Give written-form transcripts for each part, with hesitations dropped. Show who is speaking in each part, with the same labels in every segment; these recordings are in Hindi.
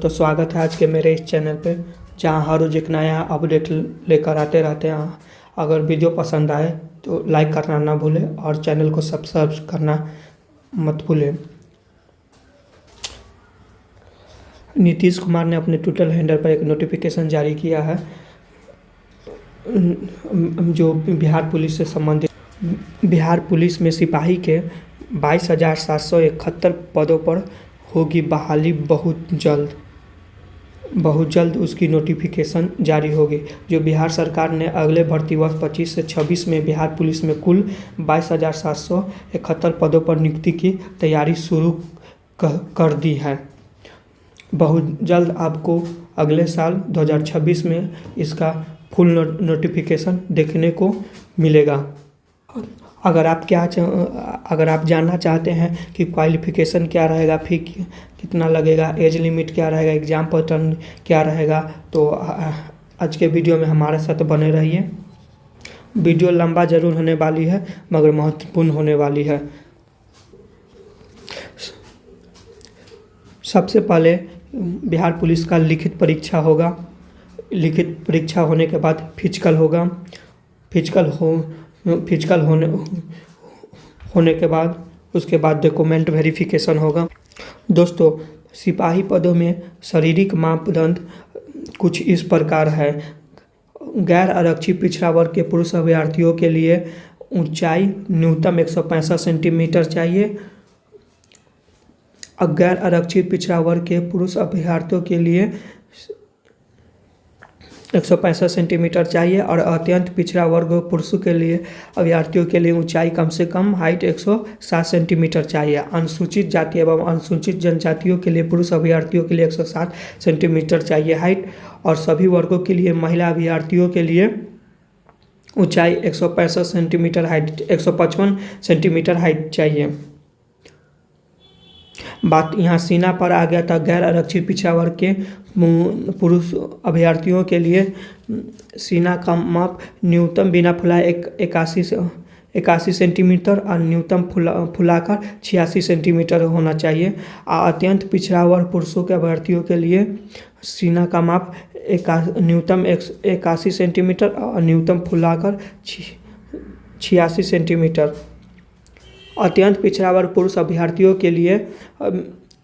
Speaker 1: दोस्तों, स्वागत है आज के मेरे इस चैनल पे, जहां हर रोज़ एक नया अपडेट लेकर आते रहते हैं। अगर वीडियो पसंद आए तो लाइक करना ना भूलें और चैनल को सब्सक्राइब करना मत भूलें। नीतीश कुमार ने अपने ट्विटर हैंडल पर एक नोटिफिकेशन जारी किया है जो बिहार पुलिस से संबंधित। बिहार पुलिस में सिपाही के 22,771 पदों पर होगी बहाली। बहुत जल्द उसकी नोटिफिकेशन जारी होगी। जो बिहार सरकार ने अगले भर्ती वर्ष 25 से 26 में बिहार पुलिस में कुल 22,771 पदों पर नियुक्ति की तैयारी शुरू कर दी है। बहुत जल्द आपको अगले साल 2026 में इसका फुल नोटिफिकेशन देखने को मिलेगा। अगर आप जानना चाहते हैं कि क्वालिफ़िकेशन क्या रहेगा, फी कितना लगेगा, एज लिमिट क्या रहेगा, एग्ज़ाम पैटर्न क्या रहेगा, तो आज के वीडियो में हमारे साथ बने रहिए। वीडियो लंबा ज़रूर होने वाली है मगर महत्वपूर्ण होने वाली है। सबसे पहले बिहार पुलिस का लिखित परीक्षा होगा। लिखित परीक्षा होने के बाद फिजिकल होगा। फिजिकल होने के बाद उसके बाद डॉक्यूमेंट वेरिफिकेशन होगा। दोस्तों, सिपाही पदों में शारीरिक मापदंड कुछ इस प्रकार है। गैर आरक्षित पिछड़ा वर्ग के पुरुष अभ्यर्थियों के लिए ऊंचाई न्यूनतम 165 सेंटीमीटर चाहिए। गैर आरक्षित पिछड़ा वर्ग के पुरुष अभ्यर्थियों के लिए 165 सेंटीमीटर चाहिए और अत्यंत पिछड़ा वर्ग पुरुषों के लिए अभ्यर्थियों के लिए ऊंचाई कम से कम हाइट 107 सेंटीमीटर चाहिए। अनुसूचित जाति एवं अनुसूचित जनजातियों के लिए पुरुष अभ्यर्थियों के लिए 107 सेंटीमीटर चाहिए हाइट, और सभी वर्गों के लिए महिला अभ्यर्थियों के लिए ऊंचाई 165 सेंटीमीटर हाइट 155 सेंटीमीटर हाइट चाहिए। बात यहाँ सीना पर आ गया था। गैर आरक्षित पिछड़ा वर्ग के पुरुष अभ्यर्थियों के लिए सीना का माप न्यूनतम बिना फुलाए 81 सेंटीमीटर और न्यूनतम फुलाकर 86 सेंटीमीटर होना चाहिए। अत्यंत पिछड़ा वर्ग पुरुषों के अभ्यर्थियों के लिए सीना का माप न्यूनतम 81 सेंटीमीटर और न्यूनतम फुलाकर 86 सेंटीमीटर। अत्यंत पिछड़ा वर्ग पुरुष अभ्यर्थियों के लिए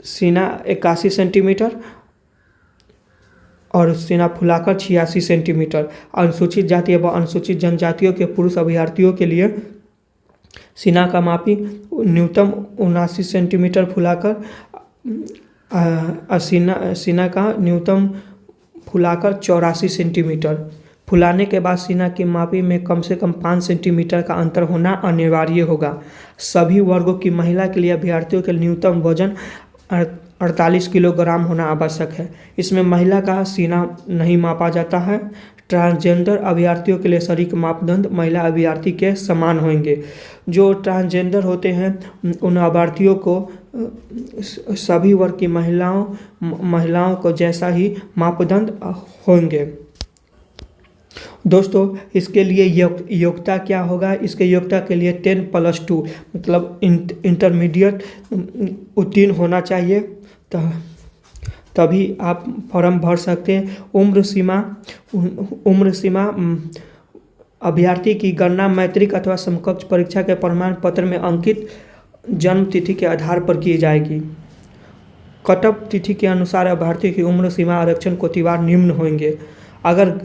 Speaker 1: सीना 81 सेंटीमीटर और सीना फुलाकर 86 सेंटीमीटर। अनुसूचित जाति एवं अनुसूचित जनजातियों के पुरुष अभ्यर्थियों के लिए सीना का मापी न्यूनतम 79 सेंटीमीटर फुलाकर सीना का न्यूनतम फुलाकर 84 सेंटीमीटर। फुलाने के बाद सीना की मापी में कम से कम 5 सेंटीमीटर का अंतर होना अनिवार्य होगा। सभी वर्गों की महिला के लिए अभ्यर्थियों के न्यूनतम वजन 48 किलोग्राम होना आवश्यक है। इसमें महिला का सीना नहीं मापा जाता है। ट्रांसजेंडर अभ्यर्थियों के लिए शारीरिक मापदंड महिला अभ्यर्थी के समान होंगे। जो ट्रांसजेंडर होते हैं उन अभ्यर्थियों को सभी वर्ग की महिलाओं को जैसा ही मापदंड होंगे। दोस्तों, इसके लिए योग्यता क्या होगा? इसके योग्यता के लिए 10+2 मतलब इंटरमीडिएट उत्तीर्ण होना चाहिए, तभी आप फॉर्म भर सकते हैं। उम्र सीमा अभ्यर्थी की गणना मैट्रिक अथवा समकक्ष परीक्षा के प्रमाण पत्र में अंकित जन्म तिथि के आधार पर की जाएगी। कटअप तिथि के अनुसार अभ्यर्थी की उम्र सीमा आरक्षण कोटिवार निम्न होंगे। अगर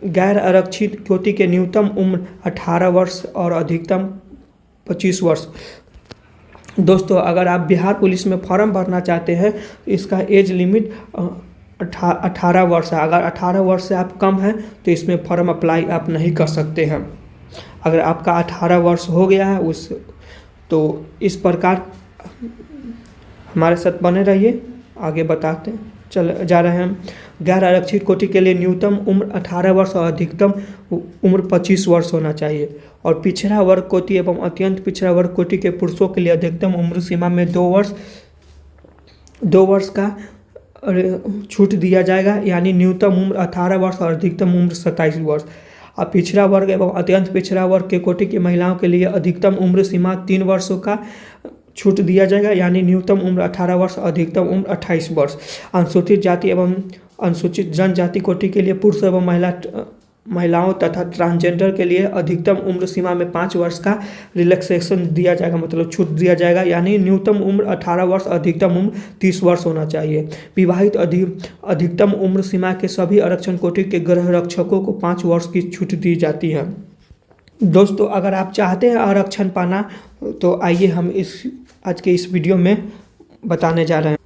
Speaker 1: गैर आरक्षित कोटि के न्यूनतम उम्र 18 वर्ष और अधिकतम 25 वर्ष। दोस्तों, अगर आप बिहार पुलिस में फॉर्म भरना चाहते हैं तो इसका एज लिमिट 18 वर्ष है। अगर 18 वर्ष से आप कम हैं तो इसमें फॉर्म अप्लाई आप नहीं कर सकते हैं। अगर आपका 18 वर्ष हो गया है तो इस प्रकार हमारे साथ बने रहिए। आगे बताते जा रहे हैं। गैर आरक्षित कोटि के लिए न्यूनतम उम्र 18 वर्ष और अधिकतम उम्र 25 वर्ष होना चाहिए। और पिछड़ा वर्ग कोटि एवं अत्यंत पिछड़ा वर्ग कोटि के पुरुषों के लिए अधिकतम उम्र सीमा में 2 वर्ष का छूट दिया जाएगा, यानी न्यूनतम उम्र 18 वर्ष और अधिकतम उम्र 27 वर्ष। और पिछड़ा वर्ग एवं अत्यंत पिछड़ा वर्ग के कोटि की महिलाओं के लिए अधिकतम उम्र सीमा 3 वर्षों का छूट दिया जाएगा, यानी न्यूनतम उम्र 18 वर्ष, अधिकतम उम्र 28 वर्ष। अनुसूचित जाति एवं अनुसूचित जनजाति कोटि के लिए पुरुष एवं महिलाओं तथा ट्रांसजेंडर के लिए अधिकतम उम्र सीमा में 5 वर्ष का रिलैक्सेशन दिया जाएगा, मतलब छूट दिया जाएगा, यानी न्यूनतम उम्र 18 वर्ष, अधिकतम उम्र 30 वर्ष होना चाहिए। विवाहित अधिकतम उम्र सीमा के सभी आरक्षण कोटि के गृह रक्षकों को 5 वर्ष की छूट दी जाती है। दोस्तों, अगर आप चाहते हैं आरक्षण पाना तो आइए हम आज के इस वीडियो में बताने जा रहे हैं।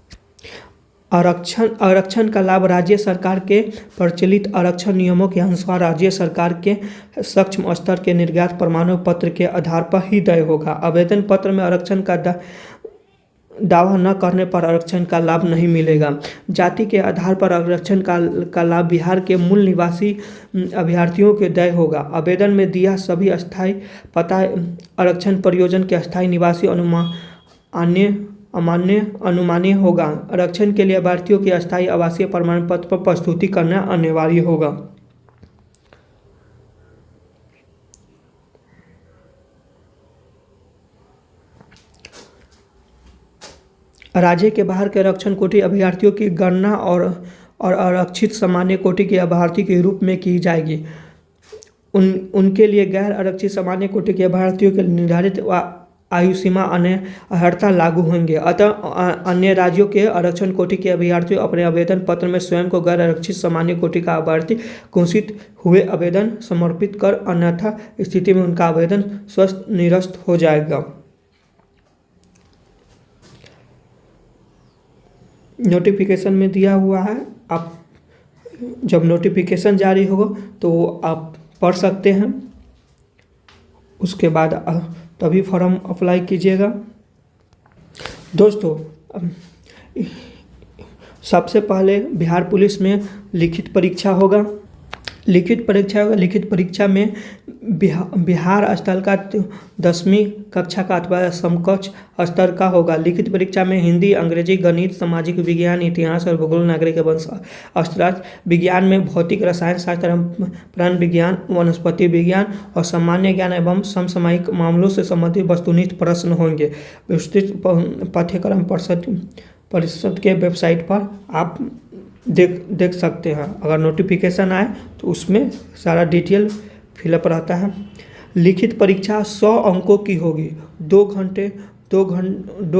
Speaker 1: आरक्षण का लाभ राज्य सरकार के प्रचलित आरक्षण नियमों के अनुसार राज्य सरकार के सक्षम स्तर के निर्गत प्रमाण पत्र के आधार पर ही तय होगा। आवेदन पत्र में आरक्षण का दावा न करने पर आरक्षण का लाभ नहीं मिलेगा। जाति के आधार पर आरक्षण का लाभ बिहार के मूल निवासी अभ्यर्थियों के तय होगा। आवेदन में दिया सभी अस्थायी पता आरक्षण प्रयोजन के अस्थायी निवासी अनुमान्य होगा। आरक्षण के लिए अभ्यर्थियों के अस्थायी आवासीय प्रमाण पत्र पर प्रस्तुति करना अनिवार्य होगा। राज्य के बाहर के आरक्षण कोटि अभ्यर्थियों की गणना और आरक्षित सामान्य कोटि के अभ्यर्थी के रूप में की जाएगी। उनके लिए गैर आरक्षित सामान्य कोटि के अभ्यर्थियों के निर्धारित आयु सीमा अर्हता लागू होंगे। अतः अन्य राज्यों के आरक्षण कोटि के अभ्यर्थी अपने आवेदन पत्र में स्वयं को गैर आरक्षित सामान्य कोटि का अभ्यर्थी घोषित हुए आवेदन समर्पित कर, अन्यथा स्थिति में उनका आवेदन स्वतः निरस्त हो जाएगा। नोटिफिकेशन में दिया हुआ है, आप जब नोटिफिकेशन जारी होगा तो आप पढ़ सकते हैं, उसके बाद तभी फॉर्म अप्लाई कीजिएगा। दोस्तों, सबसे पहले बिहार पुलिस में लिखित परीक्षा होगा। लिखित परीक्षा में बिहार स्तर का 10वीं कक्षा का अथवा समकक्ष स्तर का होगा। लिखित परीक्षा में हिंदी, अंग्रेजी, गणित, सामाजिक विज्ञान, इतिहास और भूगोल, नागरिक एवं अर्थशास्त्र, विज्ञान में भौतिक, रसायन शास्त्र एवं प्राण विज्ञान, वनस्पति विज्ञान और सामान्य ज्ञान एवं समसामयिक मामलों से संबंधित वस्तुनिष्ठ प्रश्न होंगे। विस्तृत पाठ्यक्रम परिषद के वेबसाइट पर आप देख सकते हैं। अगर नोटिफिकेशन आए तो उसमें सारा डिटेल फिलअप रहता है। लिखित परीक्षा 100 अंकों की होगी। 2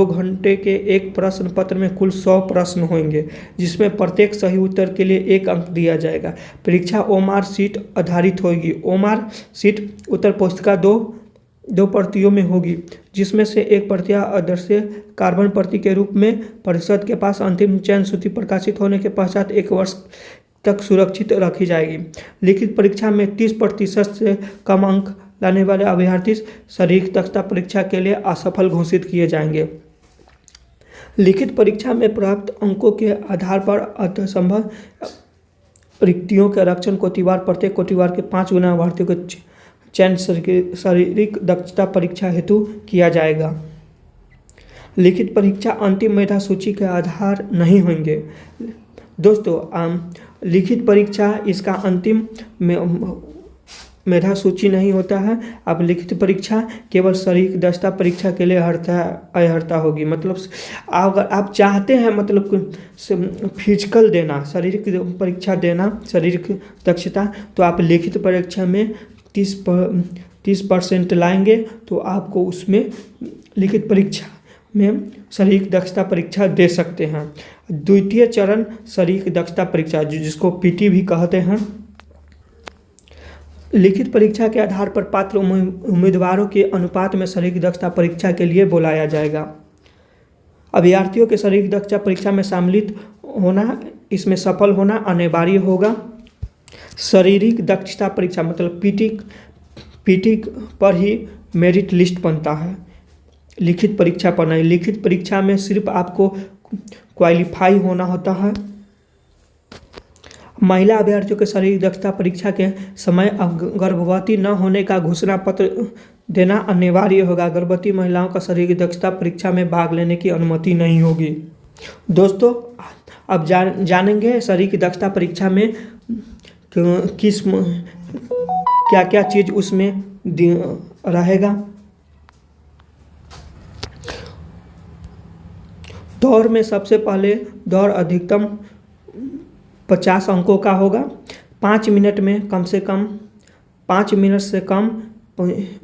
Speaker 1: घंटे के एक प्रश्न पत्र में कुल 100 प्रश्न होंगे, जिसमें प्रत्येक सही उत्तर के लिए 1 अंक दिया जाएगा। परीक्षा ओएमआर शीट आधारित होगी। ओएमआर शीट उत्तर पुस्तिका दो प्रतियों में होगी, जिसमें से एक प्रतियां आदर्शीय कार्बन प्रति के रूप में परिषद के पास अंतिम चयन सूची प्रकाशित होने के पश्चात 1 वर्ष तक सुरक्षित रखी जाएगी। लिखित परीक्षा में 30% से कम अंक लाने वाले अभ्यर्थी शारीरिक दक्षता परीक्षा के लिए असफल घोषित किए जाएंगे। लिखित परीक्षा में प्राप्त अंकों के आधार पर अर्थसंभव रिक्तियों के आरक्षण कोटिवार प्रत्येक कोटिवार के 5 गुना अभ्यर्थियों को चयन शारीरिक दक्षता परीक्षा हेतु किया जाएगा। लिखित परीक्षा अंतिम मेधा सूची के आधार नहीं होंगे। दोस्तों, लिखित परीक्षा इसका अंतिम मेधा सूची नहीं होता है। अब लिखित परीक्षा केवल शारीरिक दक्षता परीक्षा के लिए अर्हता होगी। मतलब अगर आप चाहते हैं मतलब फिजिकल देना, शारीरिक परीक्षा देना, शारीरिक दक्षता, तो आप लिखित परीक्षा में 30% लाएंगे तो आपको उसमें लिखित परीक्षा में शारीरिक दक्षता परीक्षा दे सकते हैं। द्वितीय चरण शारीरिक दक्षता परीक्षा, जिसको पीटी भी कहते हैं। लिखित परीक्षा के आधार पर पात्र उम्मीदवारों के अनुपात में शारीरिक दक्षता परीक्षा के लिए बुलाया जाएगा। अभ्यर्थियों के शारीरिक दक्षता परीक्षा में सम्मिलित होना, इसमें सफल होना अनिवार्य होगा। शारीरिक दक्षता परीक्षा मतलब पीटी पर ही मेरिट लिस्ट बनता है, लिखित परीक्षा पर नहीं। लिखित परीक्षा में सिर्फ आपको क्वालिफाई होना होता है। महिला अभ्यर्थियों के शारीरिक दक्षता परीक्षा के समय गर्भवती न होने का घोषणा पत्र देना अनिवार्य होगा। गर्भवती महिलाओं का शारीरिक दक्षता परीक्षा में भाग लेने की अनुमति नहीं होगी। दोस्तों, अब जानेंगे शारीरिक दक्षता परीक्षा में क्या क्या चीज़ उसमें रहेगा। दौड़ में सबसे पहले दौड़ अधिकतम 50 अंकों का होगा। 5 मिनट में कम से कम 5 मिनट से कम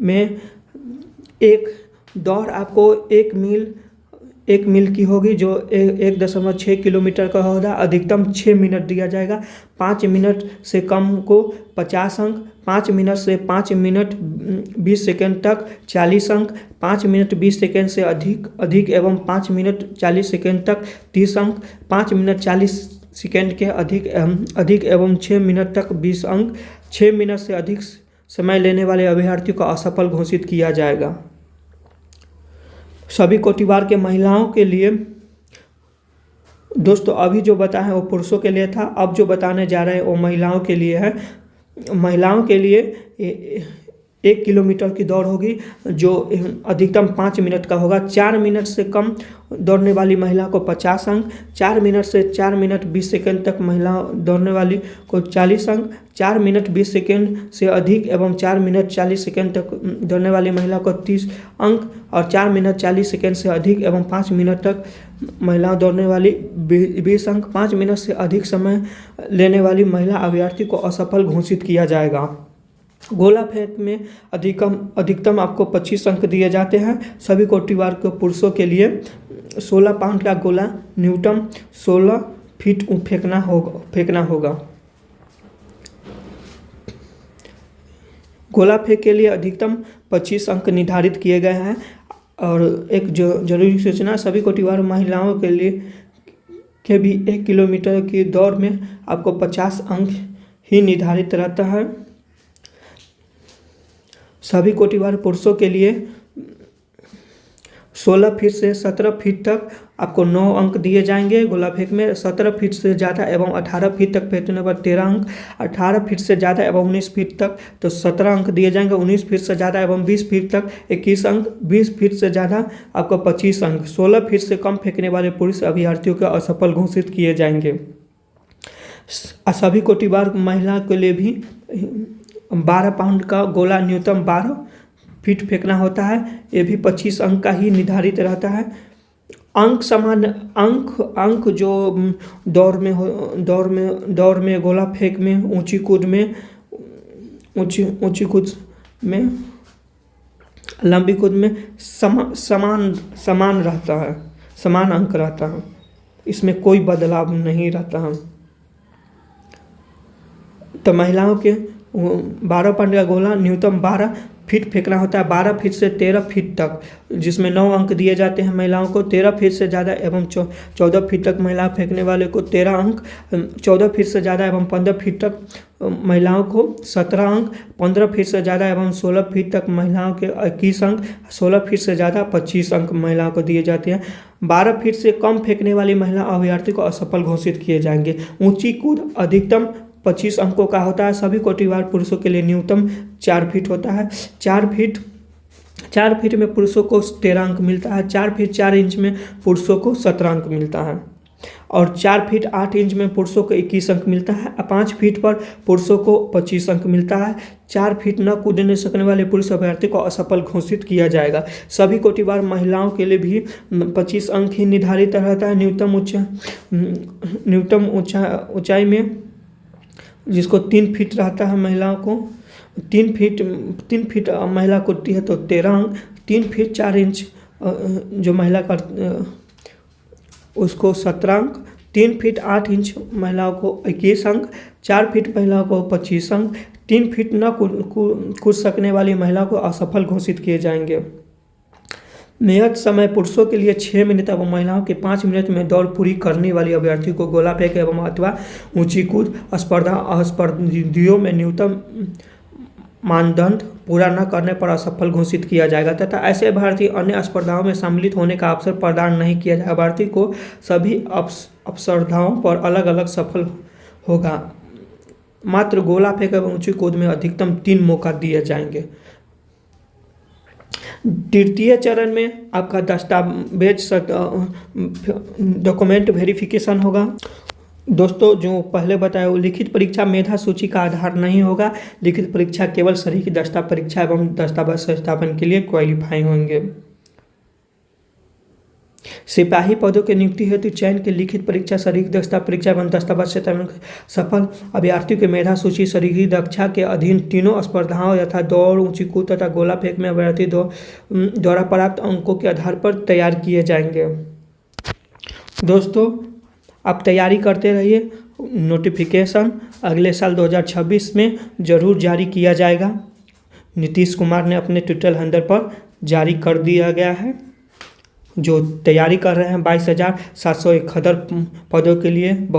Speaker 1: में एक दौड़ आपको 1 मील की होगी, जो 1.6 किलोमीटर का होगा। अधिकतम 6 मिनट दिया जाएगा। 5 मिनट से कम को 50 अंक, 5 मिनट से 5 मिनट 20 सेकंड तक 40 अंक, 5 मिनट 20 सेकंड से अधिक एवं 5 मिनट 40 सेकंड तक 30 अंक, 5 मिनट 40 सेकंड के अधिक एवं 6 मिनट तक 20 अंक। 6 मिनट से अधिक समय लेने वाले अभ्यर्थी को असफल घोषित किया जाएगा। सभी कोटिवार के महिलाओं के लिए दोस्तों अभी जो बताया है वो पुरुषों के लिए था, अब जो बताने जा रहे हैं वो महिलाओं के लिए है। महिलाओं के लिए 1 किलोमीटर की दौड़ होगी, जो अधिकतम 5 मिनट का होगा। 4 मिनट से कम दौड़ने वाली महिला को 50 अंक, 4 मिनट से 4 मिनट 20 सेकंड तक महिला दौड़ने वाली को 40 अंक, 4 मिनट 20 सेकंड से अधिक एवं 4 मिनट 40 सेकंड तक दौड़ने वाली महिला को 30 अंक, और 4 मिनट 40 सेकंड से अधिक एवं 5 मिनट तक महिला दौड़ने वाली 20 अंक। 5 मिनट से अधिक समय लेने वाली महिला अभ्यर्थी को असफल घोषित किया जाएगा। गोला फेंक में अधिकतम आपको 25 अंक दिए जाते हैं। सभी कोटिवार के पुरुषों के लिए 16 पाउंड का गोला न्यूनतम 16 फीट फेंकना होगा। गोला फेंक के लिए अधिकतम 25 अंक निर्धारित किए गए हैं। और एक जो जरूरी सूचना, सभी कोटिवार महिलाओं के लिए के भी 1 किलोमीटर की दौड़ में आपको 50 अंक ही निर्धारित रहता है। सभी कोटिवार पुरुषों के लिए 16 फीट से 17 फीट तक आपको 9 अंक दिए जाएंगे गोला फेंक में। 17 फीट से ज़्यादा एवं 18 फीट तक फेंकने पर 13 अंक, 18 फीट से ज़्यादा एवं 19 फीट तक तो 17 अंक दिए जाएंगे। 19 फीट से ज़्यादा एवं 20 फीट तक 21 अंक, 20 फीट से ज़्यादा आपको 25 अंक। 16 फीट से कम फेंकने वाले पुरुष अभ्यर्थियों को असफल घोषित किए जाएंगे। सभी कोटिवार महिला के लिए भी 12 पाउंड का गोला न्यूनतम 12 फीट फेंकना होता है। ये भी 25 अंक का ही निर्धारित रहता है। अंक समान अंक जो दौड़ में गोला फेंक में ऊंची कूद में लंबी कूद में समान रहता है, समान अंक रहता है, इसमें कोई बदलाव नहीं रहता है। तो महिलाओं के 12 पाउंड का गोला न्यूनतम 12 फीट फेंकना होता है। 12 फीट से 13 फीट तक, जिसमें 9 अंक दिए जाते हैं महिलाओं को। 13 फीट से ज़्यादा एवं 14 फीट तक महिला फेंकने वाले को 13 अंक। 14 फीट से ज़्यादा एवं 15 फीट तक महिलाओं को 17 अंक। 15 फीट से ज़्यादा एवं 16 फीट तक महिलाओं के 21 अंक। 16 फीट से ज़्यादा 25 अंक महिलाओं को दिए जाते हैं। 12 फीट से कम फेंकने वाली महिला अभ्यर्थी को असफल घोषित किए जाएंगे। ऊंची कूद अधिकतम 25 अंकों का होता है। सभी कोटिवार पुरुषों के लिए न्यूनतम 4 फीट होता है। 4 फीट में पुरुषों को 13 अंक मिलता है। 4 फीट 4 इंच में पुरुषों को 17 अंक मिलता है। और 4 फीट 8 इंच में पुरुषों को 21 अंक मिलता है। 5 फीट पर पुरुषों को 25 अंक मिलता है। 4 फीट न कूदने सकने वाले पुरुष अभ्यर्थी को असफल घोषित किया जाएगा। सभी कोटिवार महिलाओं के लिए भी 25 अंक ही निर्धारित रहता है। न्यूनतम ऊंचाई में जिसको 3 फीट रहता है महिलाओं को 3 फीट महिला कूदती है तो 13 अंक। 3 फीट 4 इंच जो महिला का उसको 17 अंक। 3 फीट 8 इंच महिलाओं को 21 अंक। 4 फीट महिलाओं को 25 अंक। 3 फीट न कूद सकने वाली महिला को असफल घोषित किए जाएंगे। नियत समय पुरुषों के लिए 6 मिनट एवं महिलाओं के 5 मिनट में दौड़ पूरी करने वाली अभ्यर्थी को गोला फेंक एवं अथवा ऊंची कूद स्पर्धाओं में न्यूनतम मानदंड पूरा न करने पर असफल घोषित किया जाएगा तथा ऐसे अभ्यर्थी अन्य स्पर्धाओं में सम्मिलित होने का अवसर प्रदान नहीं किया जाएगा। अभ्यर्थी को सभी स्पर्धाओं पर अलग अलग सफल होगा। मात्र गोला फेंक एवं ऊंची कूद में अधिकतम 3 मौका दिए जाएंगे। तृतीय चरण में आपका दस्तावेज डॉक्यूमेंट वेरिफिकेशन होगा। दोस्तों जो पहले बताया वो लिखित परीक्षा मेधा सूची का आधार नहीं होगा। लिखित परीक्षा केवल शरीर दस्ता परीक्षा एवं दस्तावेज सत्यापन के लिए क्वालिफाई होंगे। सिपाही पदों की नियुक्ति हेतु चयन की लिखित परीक्षा, शारीरिक दक्षता परीक्षा एवं दस्तावेज से सफल अभ्यर्थियों की मेधा सूची शारीरिक दक्षता के अधीन तीनों स्पर्धाओं यथा दौड़, ऊंची कूद तथा गोला फेंक में अभ्यर्थी द्वारा प्राप्त अंकों के आधार पर तैयार किए जाएंगे। दोस्तों, आप तैयारी करते रहिए। नोटिफिकेशन अगले साल 2026 में ज़रूर जारी किया जाएगा। नीतीश कुमार ने अपने ट्विटर हैंडल पर जारी कर दिया गया है। जो तैयारी कर रहे हैं 22,771 पदों के लिए